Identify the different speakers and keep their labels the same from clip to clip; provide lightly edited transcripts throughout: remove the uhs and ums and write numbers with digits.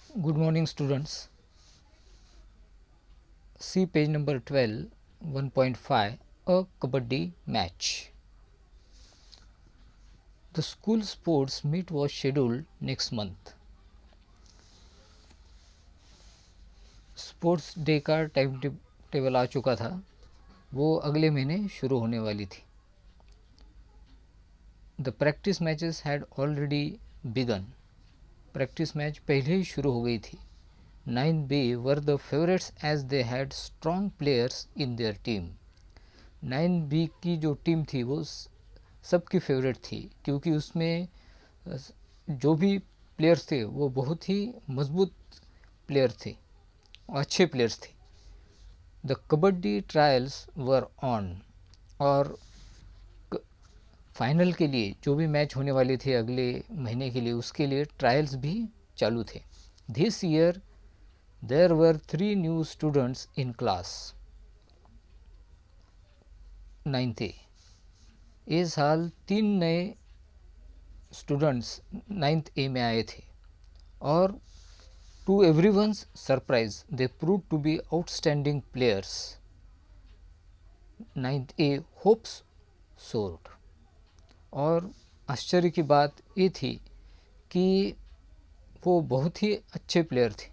Speaker 1: Good morning, students. See page number 12, 1.5, a Kabaddi match. The school sports meet was scheduled next month. Sports day का time table आ चुका था, वो अगले महीने शुरू होने वाली थी. The practice matches had already began. Practice match पहले ही शुरू हो गई थी. 9B were the favourites as they had strong players in their team. 9B की जो टीम थी वो सबकी फेवरेट थी, क्योंकि उसमें जो भी प्लेयर्स थे वो बहुत ही मजबूत प्लेयर थे, अच्छे प्लेयर्स थे. The kabaddi trials were on. और फाइनल के लिए जो भी मैच होने वाले थे अगले महीने के लिए, उसके लिए ट्रायल्स भी चालू थे. This year there were 3 new students in class 9th A. इस साल 3 नए स्टूडेंट्स 9th ए में आए थे, और to everyone's surprise they proved to be outstanding players. 9th A hopes soared. और आश्चर्य की बात ये थी कि वो बहुत ही अच्छे प्लेयर थे,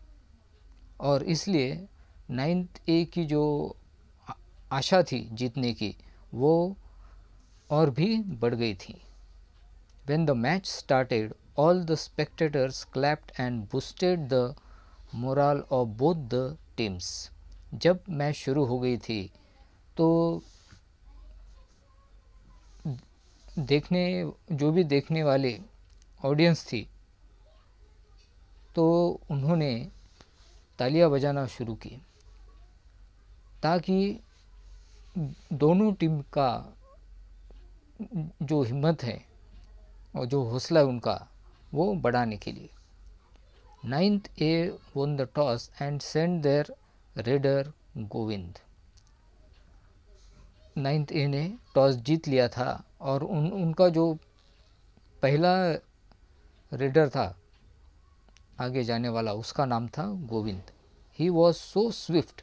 Speaker 1: और इसलिए 9th ए की जो आशा थी जीतने की वो और भी बढ़ गई थी. When the match started, all the spectators clapped and boosted the morale of both the teams. जब मैच शुरू हो गई थी तो जो भी देखने वाले ऑडियंस थी, तो उन्होंने तालियां बजाना शुरू की, ताकि दोनों टीम का जो हिम्मत है और जो हौसला है उनका, वो बढ़ाने के लिए. 9th A won the toss and sent their raider Govind. 9th ए ने टॉस जीत लिया था, और उनका जो पहला रेडर था आगे जाने वाला, उसका नाम था Govind. He was so swift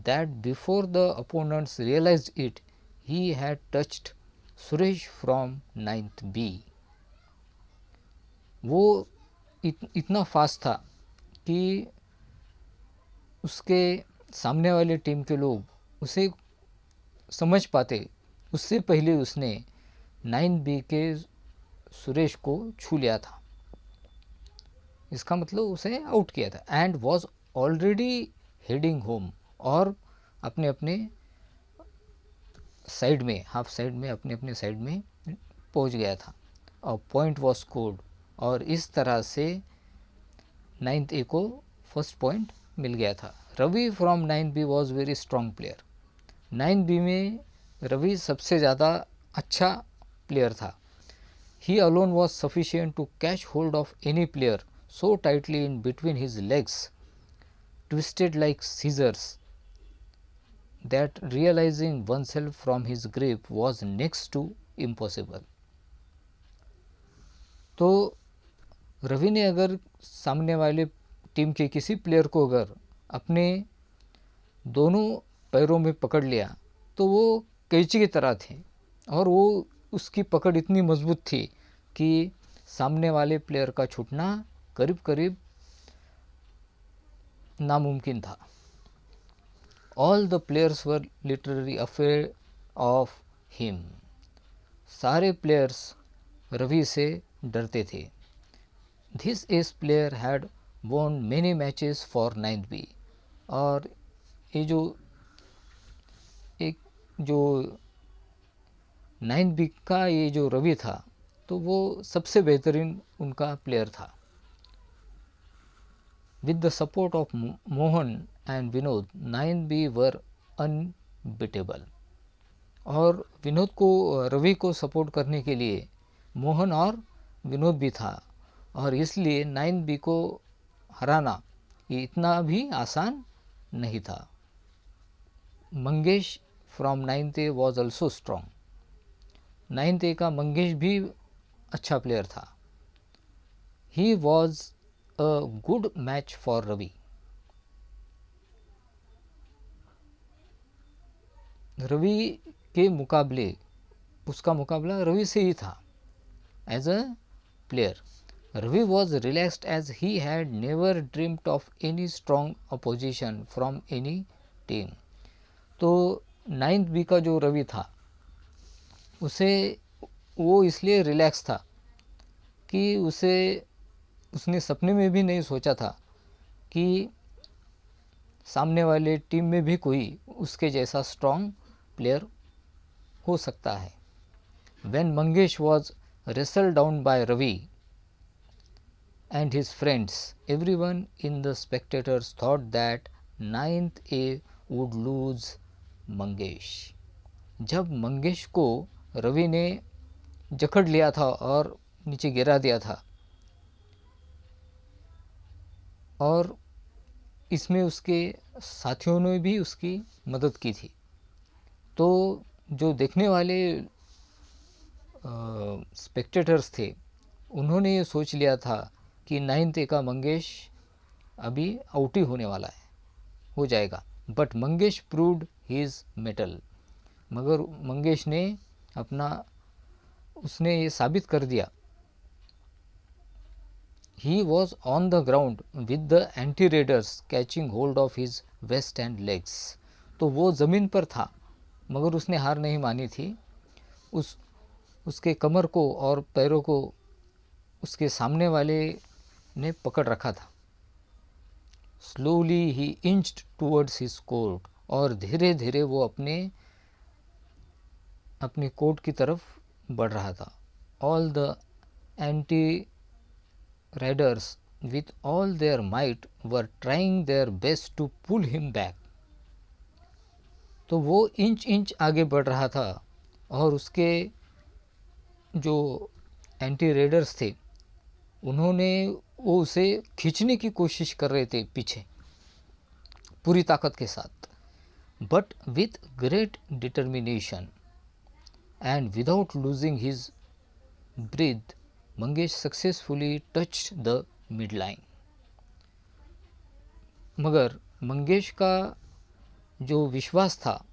Speaker 1: that before the opponents realised it he had touched Suresh from 9th B. वो इतना फास्ट था कि उसके सामने वाले टीम के लोग उसे समझ पाते उससे पहले उसने 9B के सुरेश को छू लिया था. इसका मतलब उसे आउट किया था. And was already heading home. और अपने अपने साइड में, हाफ साइड में, अपने अपने साइड में पहुंच गया था. और पॉइंट वॉज स्कोर्ड. और इस तरह से 9th ए को फर्स्ट पॉइंट मिल गया था. Ravi from 9B was very strong player. 9B में रवि सबसे ज़्यादा अच्छा प्लेयर था. He alone was sufficient to catch hold of any player so tightly in between his legs, twisted like scissors, that realizing oneself from his grip was next to impossible. तो रवि ने अगर सामने वाले टीम के किसी player को अगर अपने दोनों पैरों में पकड़ लिया, तो वो कैंची की तरह थे, और वो उसकी पकड़ इतनी मजबूत थी कि सामने वाले प्लेयर का छूटना करीब करीब नामुमकिन था. All the players were literally afraid of him. सारे प्लेयर्स रवि से डरते थे. This ace player had won many matches for 9B. और ये जो 9B का ये जो रवि था, तो वो सबसे बेहतरीन उनका प्लेयर था. With the support of Mohan and Vinod, 9B were unbeatable. और विनोद को, रवि को सपोर्ट करने के लिए मोहन और विनोद भी था, और इसलिए 9B को हराना ये इतना भी आसान नहीं था. Mangesh from 9th A was also strong. 9th A का मंगेश भी अच्छा प्लेयर था. He was a good match for Ravi. Ravi के मुकाबले उसका मुकाबला रवि से ही था। As a player Ravi was relaxed as he had never dreamed of any strong opposition from any team. तो 9th बी का जो रवि था उसे वो इसलिए रिलैक्स था कि उसने सपने में भी नहीं सोचा था कि सामने वाले टीम में भी कोई उसके जैसा स्ट्रॉन्ग प्लेयर हो सकता है। When Mangesh was wrestled down by Ravi and his friends, everyone in the spectators thought that 9th A would lose Mangesh। जब मंगेश को रवि ने जकड़ लिया था और नीचे गिरा दिया था और इसमें उसके साथियों ने भी उसकी मदद की थी, तो जो देखने वाले स्पेक्टेटर्स थे उन्होंने ये सोच लिया था कि 9th ए का मंगेश अभी आउट ही होने वाला है, हो जाएगा। But Mangesh proved his mettle, मगर मंगेश ने उसने ये साबित कर दिया। He was on the ground with the anti raiders catching hold of his waist and legs. तो वो ज़मीन पर था मगर उसने हार नहीं मानी थी। उसके कमर को और पैरों को उसके सामने वाले ने पकड़ रखा था। स्लोली ही इंच्ड टूवर्ड्स हिज कोर्ट, और धीरे धीरे वो अपने कोर्ट की तरफ बढ़ रहा था। All the anti raiders with all their might were trying their best to pull him back. तो वो इंच आगे बढ़ रहा था और उसके जो एंटी रेडर्स थे वो उसे खींचने की कोशिश कर रहे थे पीछे पूरी ताकत के साथ। But with great determination and without losing his breath Mangesh successfully touched the mid line. मगर मंगेश का जो विश्वास था,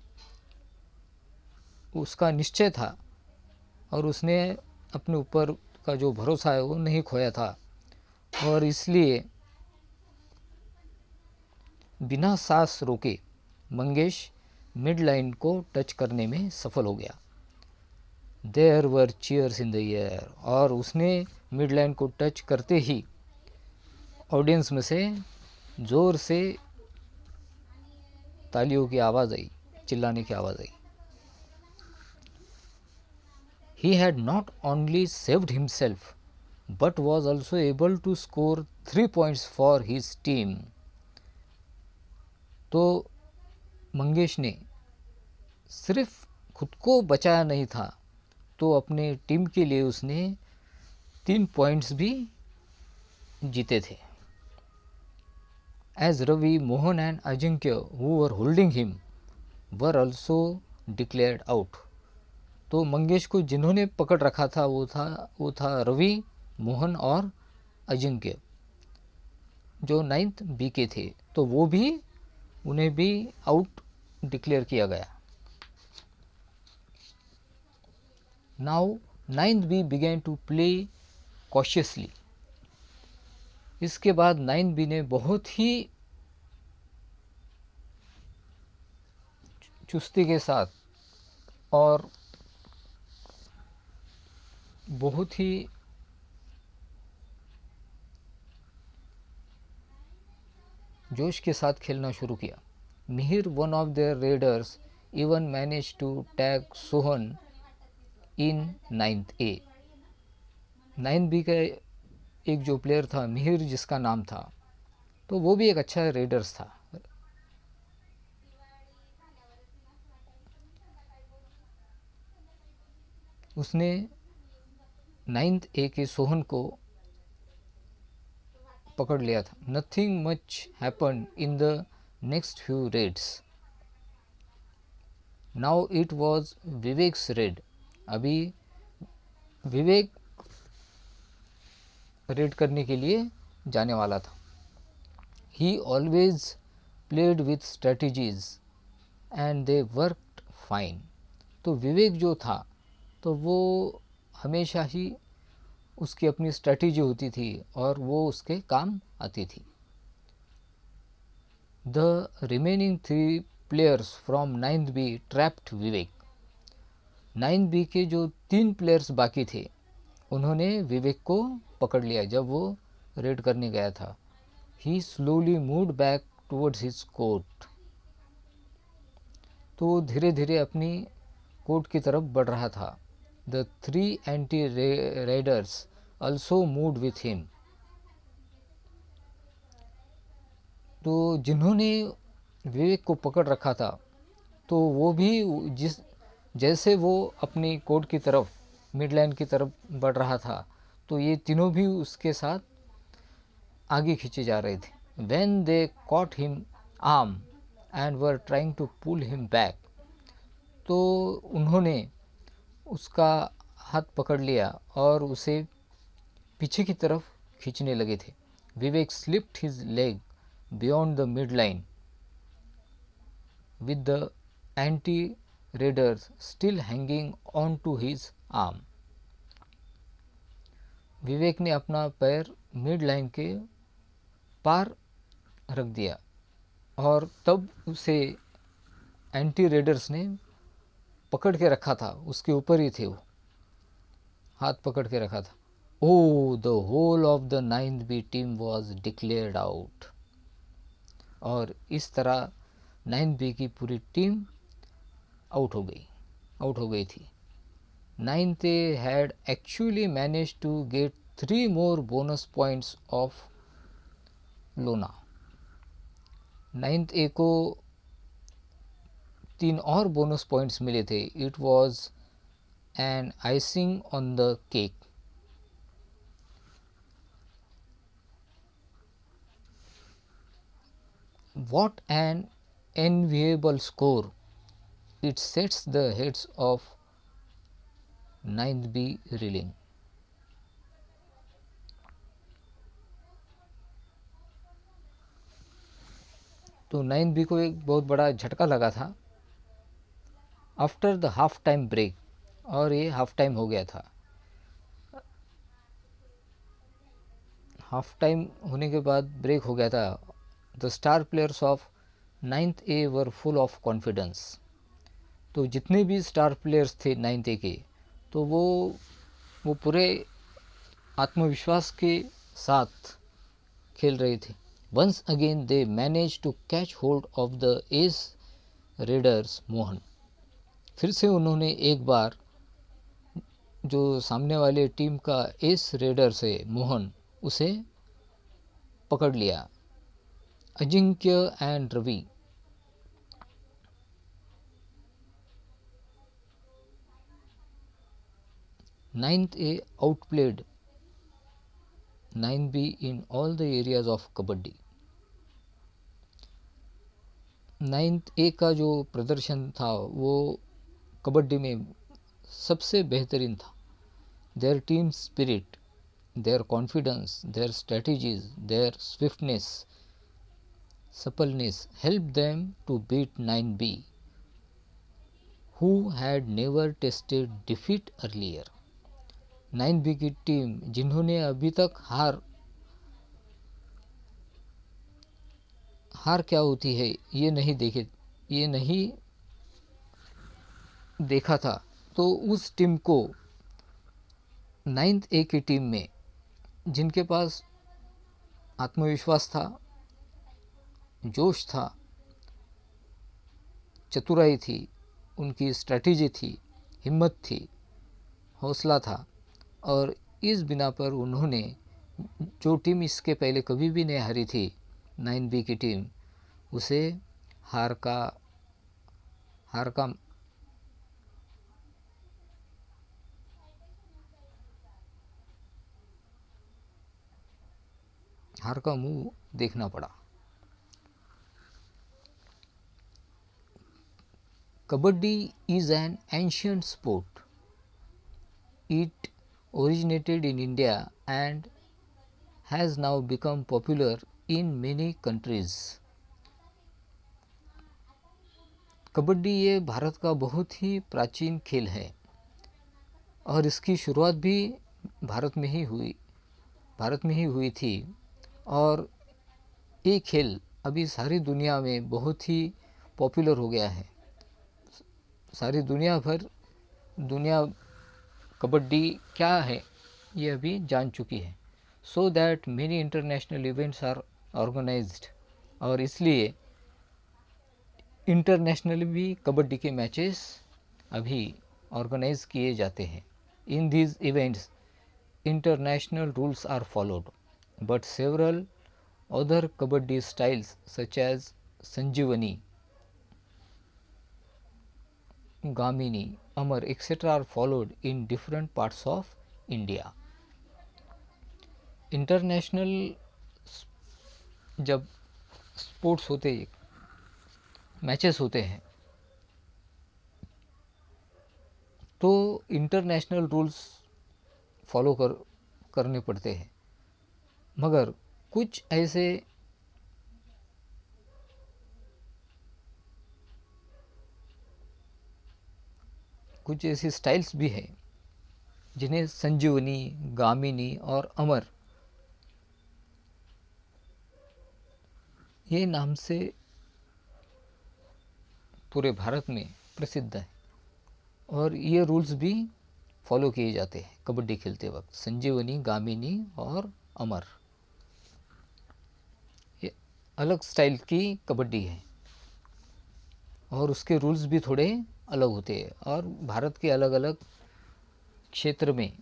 Speaker 1: उसका निश्चय था और उसने अपने ऊपर का जो भरोसा है वो नहीं खोया था, और इसलिए बिना सांस रोके मंगेश मिड लाइन को टच करने में सफल हो गया। There were cheers in the air, और उसने मिड लाइन को टच करते ही ऑडियंस में से ज़ोर से तालियों की आवाज़ आई, चिल्लाने की आवाज़ आई। He had not only saved himself but was also able to score 3 points for his team। तो मंगेश ने सिर्फ खुद को बचाया नहीं था, तो अपने टीम के लिए उसने 3 पॉइंट्स भी जीते थे। As Ravi, Mohan and Ajinkya who were holding him were also declared out। तो मंगेश को जिन्होंने पकड़ रखा था वो था रवि, मोहन और अजिंक्य, जो 9th बी के थे, तो उन्हें भी आउट डिक्लेयर किया गया। Now 9th B began to play cautiously. इसके बाद 9th बी ने बहुत ही चुस्ती के साथ और बहुत ही जोश के साथ खेलना शुरू किया। Mihir, one of their raiders, even manage to tag Sohan in 9th A. 9th B का एक जो प्लेयर था मिहिर जिसका नाम था, तो वो भी एक अच्छा रेडर्स था। उसने 9th ए के सोहन को पकड़ लिया था। Nothing much happen in the next few raids. Now it was Vivek's raid. अभी विवेक रेड करने के लिए जाने वाला था। He always played with strategies and they worked fine. तो विवेक जो था तो वो हमेशा ही उसकी अपनी स्ट्रेटजी होती थी और वो उसके काम आती थी। The remaining 3 players from 9th B trapped Vivek. 9th B के जो 3 प्लेयर्स बाकी थे उन्होंने विवेक को पकड़ लिया जब वो रेड करने गया था। He slowly moved back towards his court. तो धीरे धीरे अपनी कोर्ट की तरफ बढ़ रहा था। The 3 anti readers also moved with him। तो जिन्होंने विवेक को पकड़ रखा था तो वो भी जिस जैसे वो अपनी कोर्ट की तरफ मिड लाइन की तरफ बढ़ रहा था तो ये तीनों भी उसके साथ आगे खींचे जा रहे थे। When they caught him arm and were trying to pull him back, तो उन्होंने उसका हाथ पकड़ लिया और उसे पीछे की तरफ खींचने लगे थे। विवेक slipped his leg beyond the midline with the anti-raiders still hanging on to his arm। विवेक ने अपना पैर मिड लाइन के पार रख दिया और तब उसे एंटी रेडर्स ने पकड़ के रखा था, उसके ऊपर ही थे, वो हाथ पकड़ के रखा था। ओ the whole of the 9th B team was declared out. और इस तरह 9th बी की पूरी टीम आउट हो गई थी। 9th A had actually manage to get 3 more bonus points of lona. 9th ए को 3 और बोनस पॉइंट्स मिले थे। It was an icing on the cake. What an enviable score! It sets the heads of 9th B reeling। तो 9th B को एक बहुत बड़ा झटका लगा था after the half time break, और ये हाफ टाइम हो गया था। हाफ टाइम होने के बाद ब्रेक हो गया था। The star players of 9th A were full of confidence. तो जितने भी स्टार प्लेयर्स थे 9th ए के तो वो पूरे आत्मविश्वास के साथ खेल रहे थे। Once again they manage to catch hold of the ace raiders Mohan. फिर से उन्होंने एक बार जो सामने वाले टीम का एस रेडर से मोहन उसे पकड़ लिया। Ajinkya and Ravi. 9th A outplayed 9B in all the areas of kabaddi. 9th A का जो प्रदर्शन था वो कबड्डी में सबसे बेहतरीन था। Their team spirit, their confidence, their strategies, their swiftness, suppleness helped them to beat 9B, who had never tasted defeat earlier। 9B की टीम जिन्होंने अभी तक हार क्या होती है ये नहीं देखा था, तो उस टीम को 9th ए की टीम में जिनके पास आत्मविश्वास था, जोश था, चतुराई थी, उनकी स्ट्रैटेजी थी, हिम्मत थी, हौसला था, और इस बिना पर उन्होंने जो टीम इसके पहले कभी भी नहीं हारी थी 9B की टीम, उसे हार का मुंह देखना पड़ा। Kabaddi is an ancient sport. It originated in India and has now become popular in many countries. Kabaddi ये भारत का बहुत ही प्राचीन खेल है और इसकी शुरुआत भी भारत में ही हुई थी और ये खेल अभी सारी दुनिया में बहुत ही पॉपुलर हो गया है। सारी दुनिया कबड्डी क्या है ये अभी जान चुकी है। So that many international events are organised और इसलिए इंटरनेशनल भी कबड्डी के मैचेस अभी ऑर्गेनाइज किए जाते हैं। In these events international rules are followed but several other kabaddi styles such as Sanjeevani, Gamini, Amar etcetera are followed in different parts of India. International जब sports होते मैचेस होते हैं तो इंटरनेशनल रूल्स फॉलो करने पड़ते हैं, मगर कुछ ऐसी स्टाइल्स भी हैं जिन्हें संजीवनी, गामिनी और अमर ये नाम से पूरे भारत में प्रसिद्ध है और ये रूल्स भी फॉलो किए जाते हैं कबड्डी खेलते वक्त। संजीवनी, गामिनी और अमर ये अलग स्टाइल की कबड्डी है और उसके रूल्स भी थोड़े अलग होते हैं और भारत के अलग अलग क्षेत्र में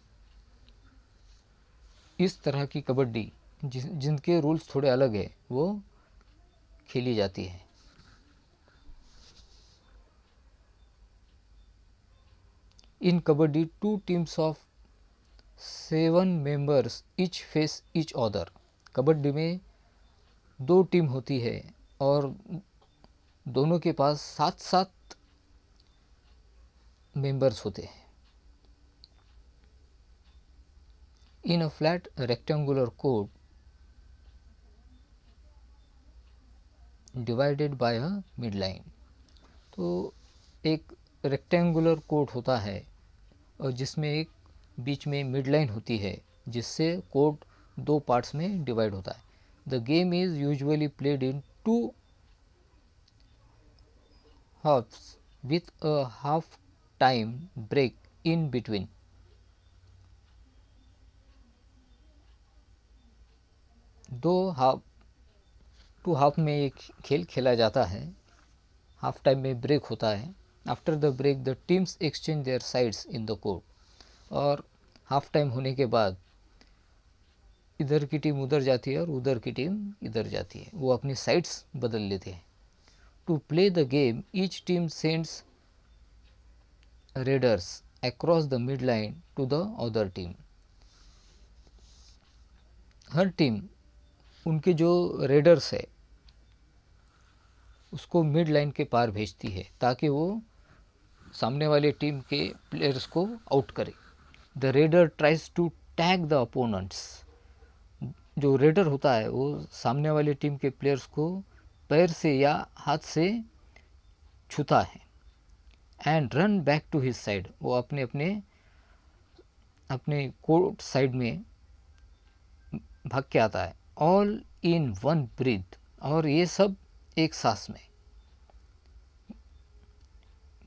Speaker 1: इस तरह की कबड्डी जिनके रूल्स थोड़े अलग है वो खेली जाती है। In Kabaddi, 2 teams of 7 members each face each other. Kabaddi में 2 टीम होती है और दोनों के पास 7-7 मेंबर्स होते हैं। In a flat rectangular court divided by a midline. तो एक रेक्टेंगुलर कोर्ट होता है और जिसमें एक बीच में मिड लाइन होती है जिससे कोर्ट 2 पार्ट्स में डिवाइड होता है। The game is usually played in 2 halves with a half time break in between. Two half में एक खेल खेला जाता है, हाफ टाइम में ब्रेक होता है। After the break the teams exchange their sides in the court और हाफ टाइम होने के बाद इधर की टीम उधर जाती है और उधर की टीम इधर जाती है, वो अपनी साइड्स बदल लेते हैं। To play the game each team sends raiders across the mid line to the other team. हर टीम उनके जो रेडर्स है उसको मिड लाइन के पार भेजती है ताकि वो सामने वाले टीम के प्लेयर्स को आउट करे। The raider tries to tag the opponents. जो रेडर होता है वो सामने वाले टीम के प्लेयर्स को पैर से या हाथ से छूता है। And run back to his side, वो अपने कोर्ट साइड में भाग के आता है। ऑल इन वन ब्रीथ, और ये सब एक सांस में,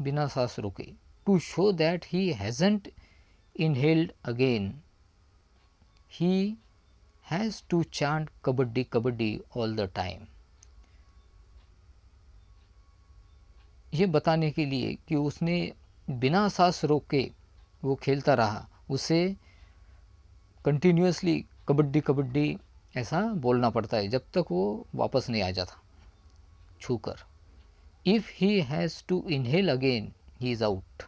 Speaker 1: बिना सांस रोके। To show that he hasn't inhaled again, he has to chant kabaddi kabaddi all the time. ये बताने के लिए कि उसने बिना सांस रोके वो खेलता रहा, उसे कंटिन्यूसली कबड्डी कबड्डी ऐसा बोलना पड़ता है जब तक वो वापस नहीं आ जाता छूकर। If he has to inhale again he is out.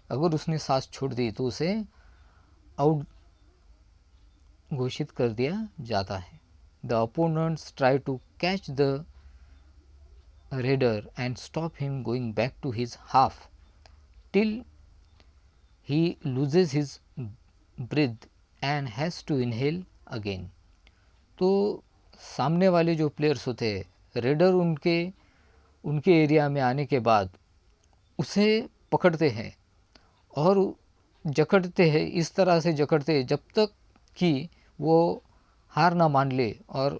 Speaker 1: अगर उसने सांस छोड़ दी तो उसे आउट घोषित कर दिया जाता है। The opponents try to catch the raider and stop him going back to his half till he loses his breath and has to inhale again. तो सामने वाले जो प्लेयर्स होते हैं, रेडर उनके एरिया में आने के बाद उसे पकड़ते हैं और जकड़ते हैं, इस तरह से जकड़ते हैं जब तक कि वो हार ना मान ले और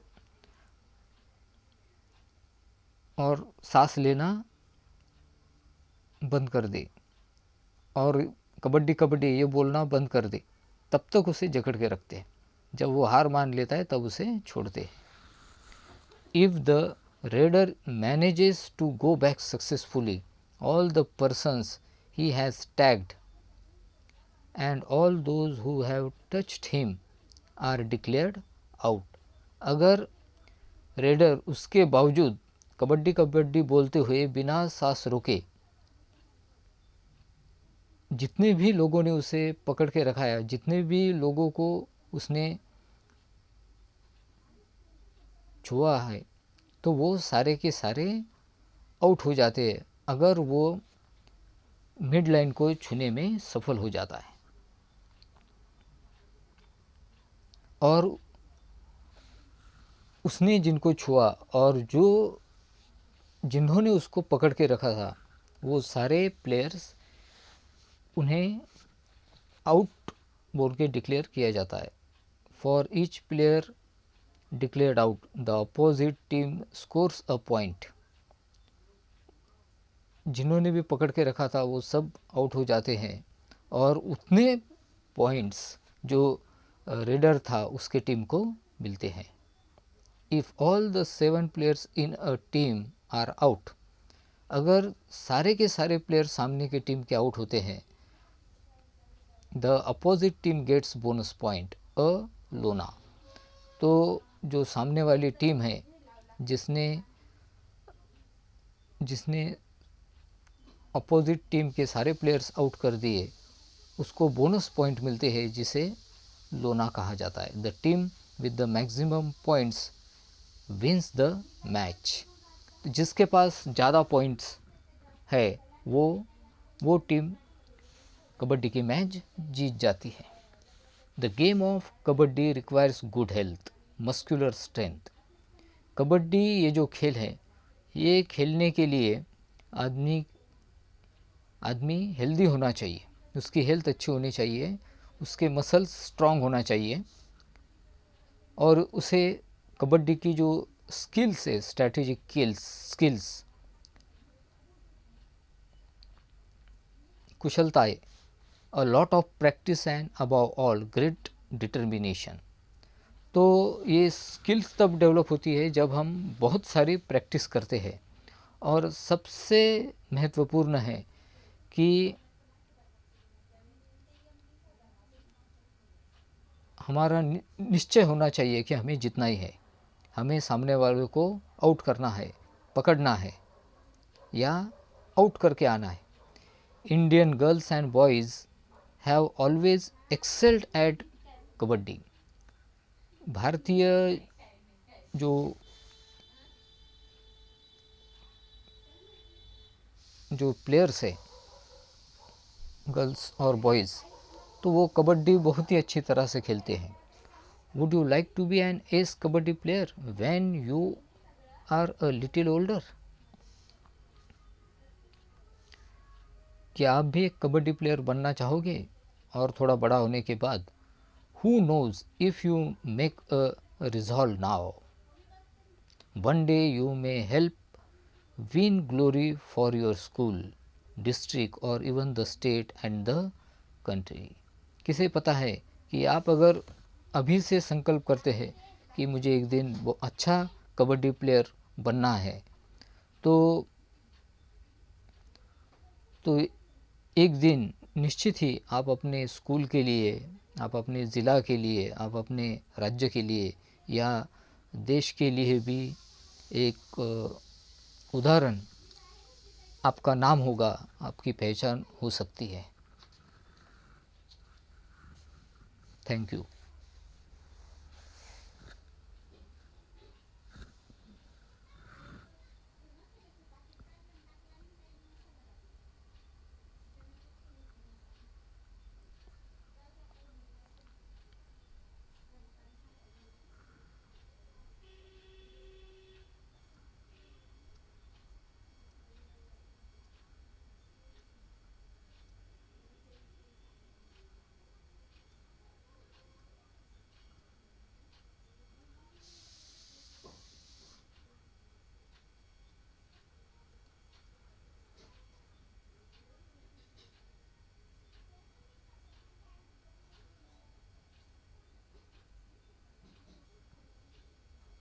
Speaker 1: सांस लेना बंद कर दे और कबड्डी कबड्डी ये बोलना बंद कर दे, तब तक उसे जकड़ के रखते हैं। जब वो हार मान लेता है तब उसे छोड़ते हैं। If the raider manages to go back successfully, all the persons he has tagged and all those who have touched him are declared out. अगर रेडर उसके बावजूद कबड्डी कबड्डी बोलते हुए बिना सांस रोके जितने भी लोगों ने उसे पकड़ के रखा है, जितने भी लोगों को उसने छुआ है, तो वो सारे के सारे आउट हो जाते हैं अगर वो मिड लाइन को छूने में सफल हो जाता है। और उसने जिनको छुआ और जिन्होंने उसको पकड़ के रखा था, वो सारे प्लेयर्स उन्हें आउट बोल के डिक्लेयर किया जाता है। For each player declared out the opposite team scores a point. जिन्होंने भी पकड़ के रखा था वो सब आउट हो जाते हैं और उतने पॉइंट्स जो रेडर था उसके टीम को मिलते हैं। If all the 7 players in a team are out, अगर सारे के सारे प्लेयर सामने के टीम के आउट होते हैं, the opposite team gets bonus point a lona. तो जो सामने वाली टीम है जिसने अपोजिट टीम के सारे प्लेयर्स आउट कर दिए, उसको बोनस पॉइंट मिलते हैं जिसे लोना कहा जाता है। The team with the maximum points wins the match. जिसके पास ज़्यादा पॉइंट्स है वो टीम कबड्डी की मैच जीत जाती है। The game of kabaddi requires good health, muscular strength. Kabaddi ये जो खेल है, ये खेलने के लिए आदमी हेल्दी होना चाहिए, उसकी हेल्थ अच्छी होनी चाहिए, उसके मसल्स स्ट्रांग होना चाहिए और उसे कबड्डी की जो स्किल्स है, स्ट्रैटेजिक स्किल्स, कुशलताएं, a lot of practice and above all great determination. तो ये स्किल्स तब डेवलप होती है जब हम बहुत सारी प्रैक्टिस करते हैं और सबसे महत्वपूर्ण है कि हमारा निश्चय होना चाहिए कि हमें जितना ही है, हमें सामने वाले को आउट करना है, पकड़ना है या आउट करके आना है। Indian girls and boys have always excelled at kabaddi. भारतीय जो प्लेयर्स है, गर्ल्स और बॉयज़, तो वो कबड्डी बहुत ही अच्छी तरह से खेलते हैं। Would you like to be an ace kabaddi player when you are a little older? क्या आप भी एक कबड्डी प्लेयर बनना चाहोगे और थोड़ा बड़ा होने के बाद? Who knows, if you make a resolve now, one day you may help win glory for your school, district or even the state and the country. किसे पता है कि आप अगर अभी से संकल्प करते हैं कि मुझे एक दिन वो अच्छा कबड्डी प्लेयर बनना है, तो एक दिन निश्चित ही आप अपने स्कूल के लिए, आप अपने ज़िला के लिए, आप अपने राज्य के लिए या देश के लिए भी एक उदाहरण, आपका नाम होगा, आपकी पहचान हो सकती है। Thank you.